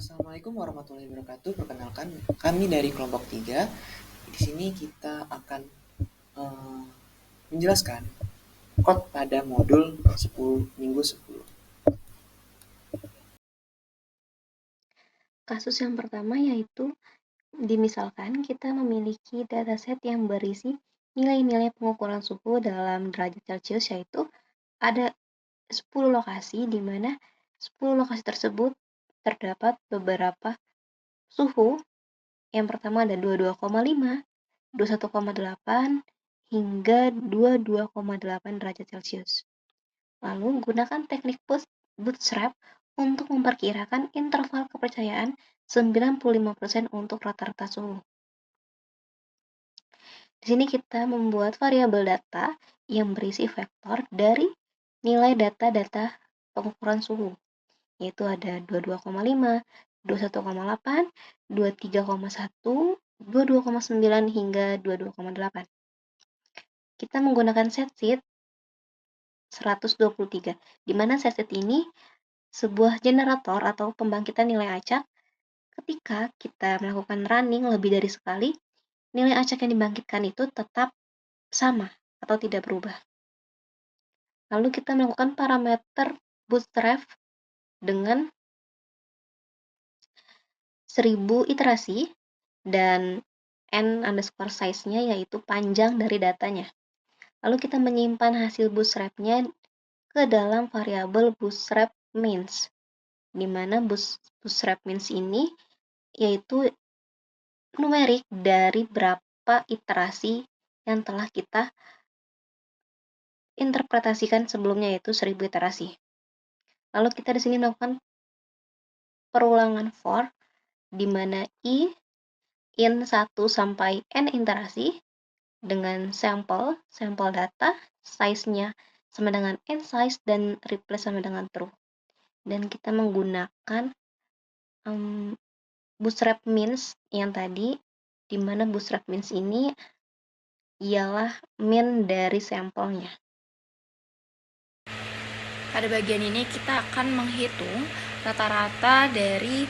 Assalamualaikum warahmatullahi wabarakatuh. Perkenalkan, kami dari kelompok 3. Di sini kita akan eh, menjelaskan kod pada modul 10 minggu 10. Kasus yang pertama yaitu dimisalkan kita memiliki dataset yang berisi nilai-nilai pengukuran suhu dalam derajat Celcius, yaitu ada 10 lokasi di mana 10 lokasi tersebut terdapat beberapa suhu. Yang pertama ada 22,5, 21,8 hingga 22,8 derajat Celcius. Lalu gunakan teknik bootstrap untuk memperkirakan interval kepercayaan 95% untuk rata-rata suhu. Di sini kita membuat variabel data yang berisi vektor dari nilai data-data pengukuran suhu, yaitu ada 22,5, 21,8, 23,1, 22,9 hingga 22,8. Kita menggunakan setSheet 123, di mana setSheet ini sebuah generator atau pembangkitan nilai acak. Ketika kita melakukan running lebih dari sekali, nilai acak yang dibangkitkan itu tetap sama atau tidak berubah. Lalu kita melakukan parameter bootstrap dengan 1000 iterasi dan n_ size-nya yaitu panjang dari datanya. Lalu kita menyimpan hasil bootstrap-nya ke dalam variabel bootstrap means, di mana bootstrap means ini yaitu numerik dari berapa iterasi yang telah kita interpretasikan sebelumnya, yaitu 1000 iterasi. Lalu kita di sini melakukan perulangan for, di mana i in 1 sampai n iterasi dengan sampel data, size-nya sama dengan n size dan replace sama dengan true. Dan kita menggunakan bootstrap means yang tadi, di mana bootstrap means ini ialah mean dari sampelnya. Pada bagian ini kita akan menghitung rata-rata dari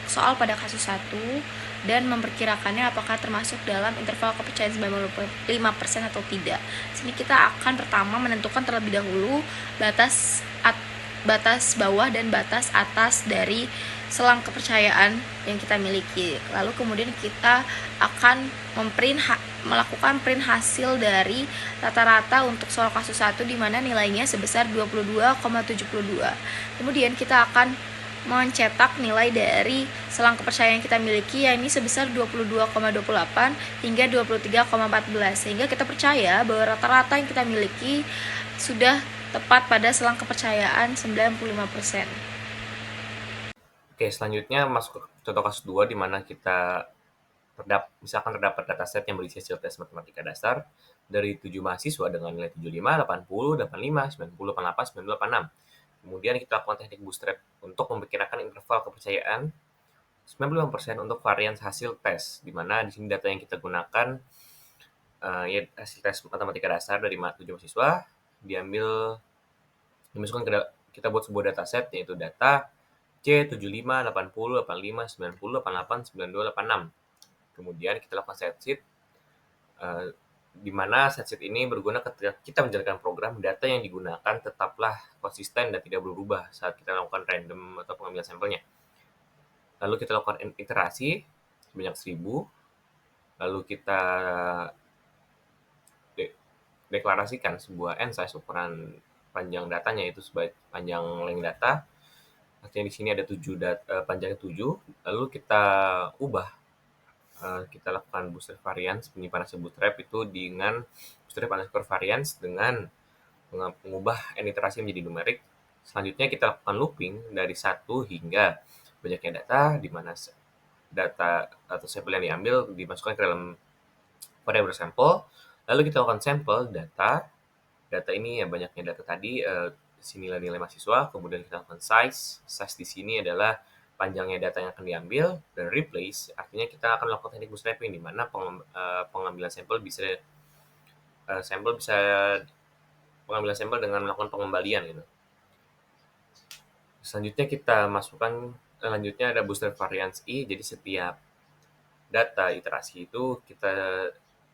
soal pada kasus 1 dan memperkirakannya apakah termasuk dalam interval kepercayaan 95% atau tidak. Sini kita akan pertama menentukan terlebih dahulu batas bawah dan batas atas dari selang kepercayaan yang kita miliki. Lalu kemudian kita akan melakukan print hasil dari rata-rata untuk soal kasus 1 di mana nilainya sebesar 22,72. Kemudian kita akan mencetak nilai dari selang kepercayaan yang kita miliki, yakni sebesar 22,28 hingga 23,14, sehingga kita percaya bahwa rata-rata yang kita miliki sudah tepat pada selang kepercayaan 95%. Oke, selanjutnya masuk ke contoh kasus 2 di mana kita misalkan terdapat dataset yang berisi hasil tes matematika dasar dari 7 mahasiswa dengan nilai 75, 80, 85, 90, 88, 92, 86. Kemudian kita lakukan teknik bootstrap untuk memperkirakan interval kepercayaan 95% untuk varian hasil tes, di mana di sini data yang kita gunakan ya hasil tes matematika dasar dari 7 mahasiswa dimasukkan kita buat sebuah dataset, yaitu data C 75, 80, 85, 90, 88, 92, 86. Kemudian kita lakukan setSheet, di mana setSheet ini berguna ketika kita menjalankan program, data yang digunakan tetaplah konsisten dan tidak berubah saat kita lakukan random atau pengambilan sampelnya. Lalu kita lakukan iterasi sebanyak 1000, lalu kita deklarasikan sebuah n size ukuran panjang datanya, yaitu sebagai panjang length data. Artinya di sini ada panjangnya 7, lalu kita ubah, kita lakukan bootstrap variance, penyimpanan hasil bootstrap itu dengan bootstrap underscore variance dengan mengubah n iterasi menjadi numerik. Selanjutnya kita lakukan looping dari 1 hingga banyaknya data, di mana data atau sampel yang diambil dimasukkan ke dalam variabel sampel. Lalu kita lakukan sampel data ini ya banyaknya data tadi, sini nilai-nilai mahasiswa. Kemudian kita lakukan size di sini adalah panjangnya data yang akan diambil, dan replace artinya kita akan melakukan teknik bootstrapping di mana pengambilan sampel bisa pengambilan sampel dengan melakukan pengembalian gitu. Selanjutnya kita masukkan Selanjutnya ada bootstrap variance I, jadi setiap data iterasi itu kita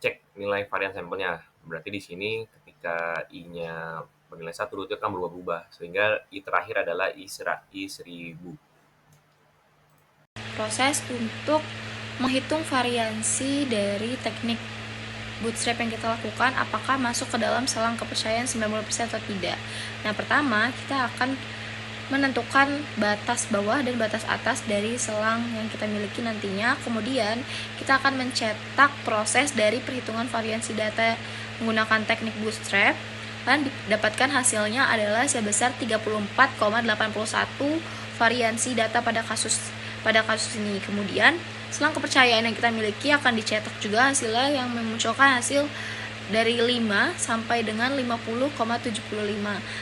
cek nilai varian sampelnya. Berarti di sini ketika I-nya bernilai 1, itu akan berubah-ubah. Sehingga I terakhir adalah I 1000. Proses untuk menghitung variansi dari teknik bootstrap yang kita lakukan apakah masuk ke dalam selang kepercayaan 90% atau tidak. Nah, pertama kita akan menentukan batas bawah dan batas atas dari selang yang kita miliki nantinya. Kemudian kita akan mencetak proses dari perhitungan variansi data menggunakan teknik bootstrap dan didapatkan hasilnya adalah sebesar 34,81 variansi data pada kasus ini. Kemudian selang kepercayaan yang kita miliki akan dicetak juga hasilnya yang memunculkan hasil dari 5 sampai dengan 50,75,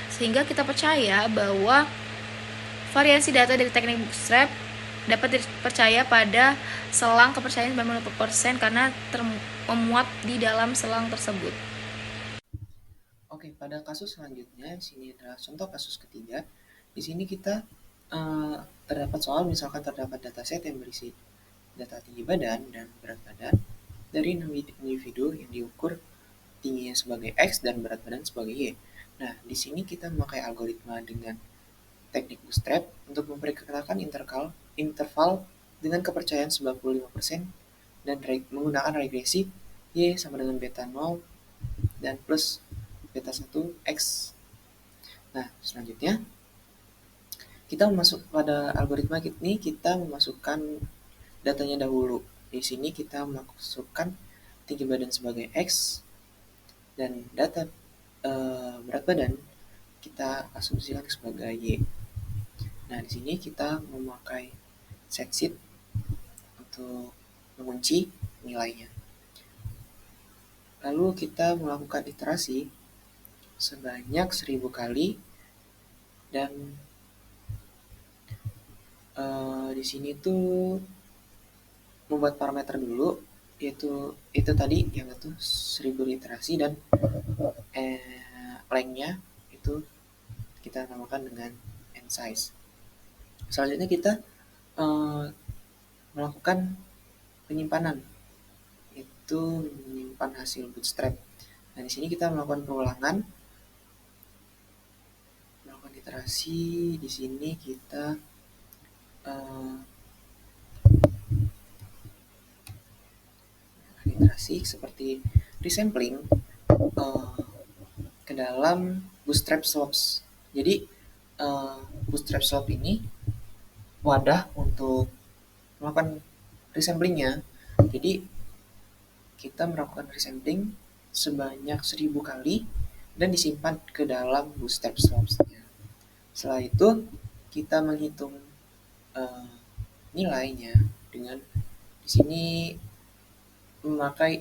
sehingga kita percaya bahwa variansi data dari teknik bootstrap dapat dipercaya pada selang kepercayaan 90% karena memuat di dalam selang tersebut. Oke, pada kasus selanjutnya, di sini adalah contoh kasus ketiga. Di sini kita terdapat soal, misalkan terdapat dataset yang berisi data tinggi badan dan berat badan dari 6 individu yang diukur tingginya sebagai X dan berat badan sebagai Y. Nah, di sini kita memakai algoritma dengan teknik bootstrap untuk memperkirakan interval dengan kepercayaan 95% dan menggunakan regresi Y sama dengan beta 0 dan plus beta 1 X. Nah, selanjutnya kita masuk pada algoritma ini, kita memasukkan datanya dahulu. Di sini kita masukkan tinggi badan sebagai X dan data berat badan kita asumsikan sebagai Y. Nah, di sini kita memakai set sheet untuk mengunci nilainya. Lalu kita melakukan iterasi sebanyak 1000 kali dan di sini tuh membuat parameter dulu, yaitu itu tadi yang itu 1000 iterasi dan lengthnya itu kita namakan dengan n size. Selanjutnya kita melakukan penyimpanan, itu menyimpan hasil bootstrap. Nah, di sini kita melakukan perulangan, melakukan iterasi. Di sini kita iterasi seperti resampling ke dalam bootstrap slopes. Jadi bootstrap slope ini wadah untuk melakukan resamplingnya. Jadi kita melakukan resampling sebanyak 1000 kali dan disimpan ke dalam bootstrap slopes-nya. Setelah itu kita menghitung nilainya dengan di sini memakai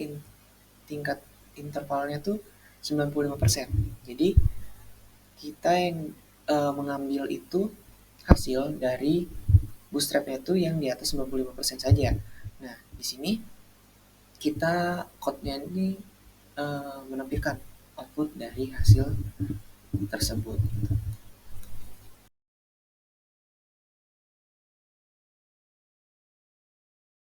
tingkat intervalnya tuh 95%. Jadi kita yang mengambil itu hasil dari bootstrapnya itu yang di atas 95% saja. Nah, di sini kita code-nya ini menampilkan output dari hasil tersebut.